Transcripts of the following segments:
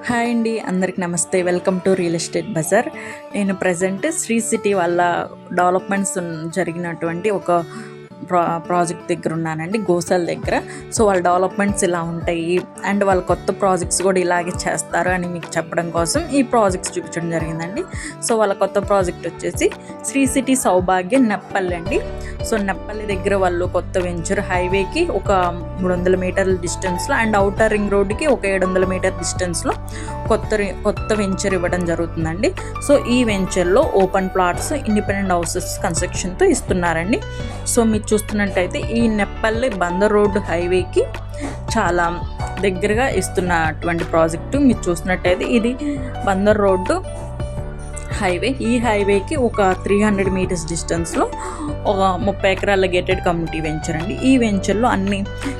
Hi అండి, అందరికి నమస్తే. Welcome to real estate bazaar. నేను ప్రజెంట్ శ్రీ సిటీ వాళ్ళ డెవలప్మెంట్స్ జరిగినటువంటి ఒక ప్రాజెక్ట్ దగ్గర ఉన్నానండి, గోసాల దగ్గర. సో వాళ్ళ డెవలప్మెంట్స్ ఇలా ఉంటాయి అండ్ వాళ్ళ కొత్త ప్రాజెక్ట్స్ కూడా ఇలాగే చేస్తారు అని మీకు చెప్పడం కోసం ఈ ప్రాజెక్ట్స్ చూపించడం జరిగిందండి. సో వాళ్ళ కొత్త ప్రాజెక్ట్ వచ్చేసి శ్రీ సిటీ సౌభాగ్య నెప్పల్లి అండి. సో నెప్పల్లి దగ్గర వాళ్ళు కొత్త వెంచర్ హైవేకి ఒక 300 మీటర్ల డిస్టెన్స్లో అండ్ అవుటర్ రింగ్ రోడ్డుకి ఒక 700 మీటర్ డిస్టెన్స్లో కొత్త వెంచర్ ఇవ్వడం జరుగుతుందండి. సో ఈ వెంచర్లో ఓపెన్ ప్లాట్స్, ఇండిపెండెంట్ హౌసెస్ కన్స్ట్రక్షన్తో ఇస్తున్నారండి. సో మీరు చూస్తున్నట్టయితే ఈ నెప్పల్లి బందర్ రోడ్డు హైవేకి చాలా దగ్గరగా ఇస్తున్నటువంటి ప్రాజెక్టు. మీరు చూసినట్టయితే ఇది బందర్ రోడ్డు హైవే. ఈ హైవేకి ఒక 300 మీటర్స్ డిస్టెన్స్లో ఒక 30 ఎకరాల గేటెడ్ కమ్యూనిటీ వెంచర్ అండి. ఈ వెంచర్లో అన్ని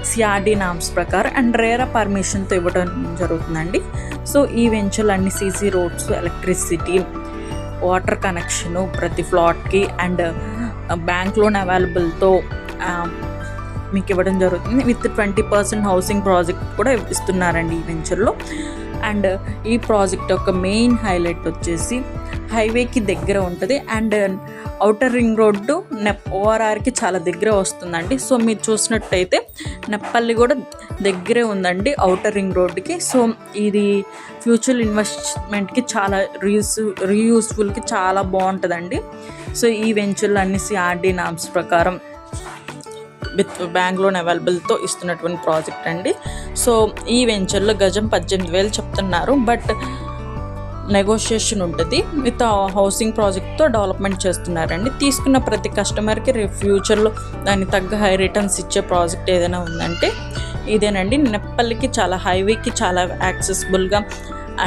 సిఆర్డి నామ్స్ ప్రకారం అండ్ రేరా పర్మిషన్తో ఇవ్వడం జరుగుతుందండి. సో ఈ వెంచర్లో అన్ని CC roads, electricity, water connection ప్రతి ఫ్లాట్కి అండ్ బ్యాంక్ లోన్ అవైలబుల్తో మీకు ఇవ్వడం జరుగుతుంది. విత్ 20% హౌసింగ్ ప్రాజెక్ట్ కూడా ఇస్తున్నారండి ఈ వెంచర్లో. అండ్ ఈ ప్రాజెక్ట్ యొక్క మెయిన్ హైలైట్ వచ్చేసి హైవేకి దగ్గర ఉంటుంది అండ్ అవుటర్ రింగ్ రోడ్డు ఓఆర్ఆర్కి చాలా దగ్గర వస్తుందండి. సో మీరు చూసినట్టయితే నెప్పల్లి కూడా దగ్గరే ఉందండి అవుటర్ రింగ్ రోడ్డుకి. సో ఇది ఫ్యూచర్ ఇన్వెస్ట్మెంట్కి చాలా రీయూస్ఫుల్కి చాలా బాగుంటుందండి. సో ఈ వెంచర్లో అన్ని సిఆర్డి నామ్స్ ప్రకారం విత్ బ్యాంక్ లోన్ అవైలబుల్తో ఇస్తున్నటువంటి ప్రాజెక్ట్ అండి. సో ఈ వెంచర్లో గజం 18,000 చెప్తున్నారు, బట్ నెగోషియేషన్ ఉంటుంది. విత్ హౌసింగ్ ప్రాజెక్ట్తో డెవలప్మెంట్ చేస్తున్నారండి. తీసుకున్న ప్రతి కస్టమర్కి ఫ్యూచర్లో దానికి తగ్గ హై రిటర్న్స్ ఇచ్చే ప్రాజెక్ట్ ఏదైనా ఉందంటే ఇదేనండి. నెప్పల్లికి చాలా హైవేకి చాలా యాక్సెసిబుల్గా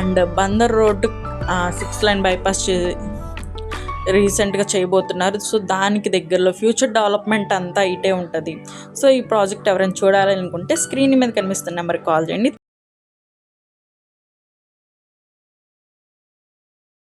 and Bandar road 6 line bypass రీసెంట్గా చేయబోతున్నారు. సో దానికి దగ్గరలో ఫ్యూచర్ డెవలప్మెంట్ అంతా ఇటే ఉంటుంది. సో ఈ ప్రాజెక్ట్ ఎవరైనా చూడాలనుకుంటే స్క్రీన్ మీద కనిపిస్తున్న నెంబర్కి కాల్ చేయండి.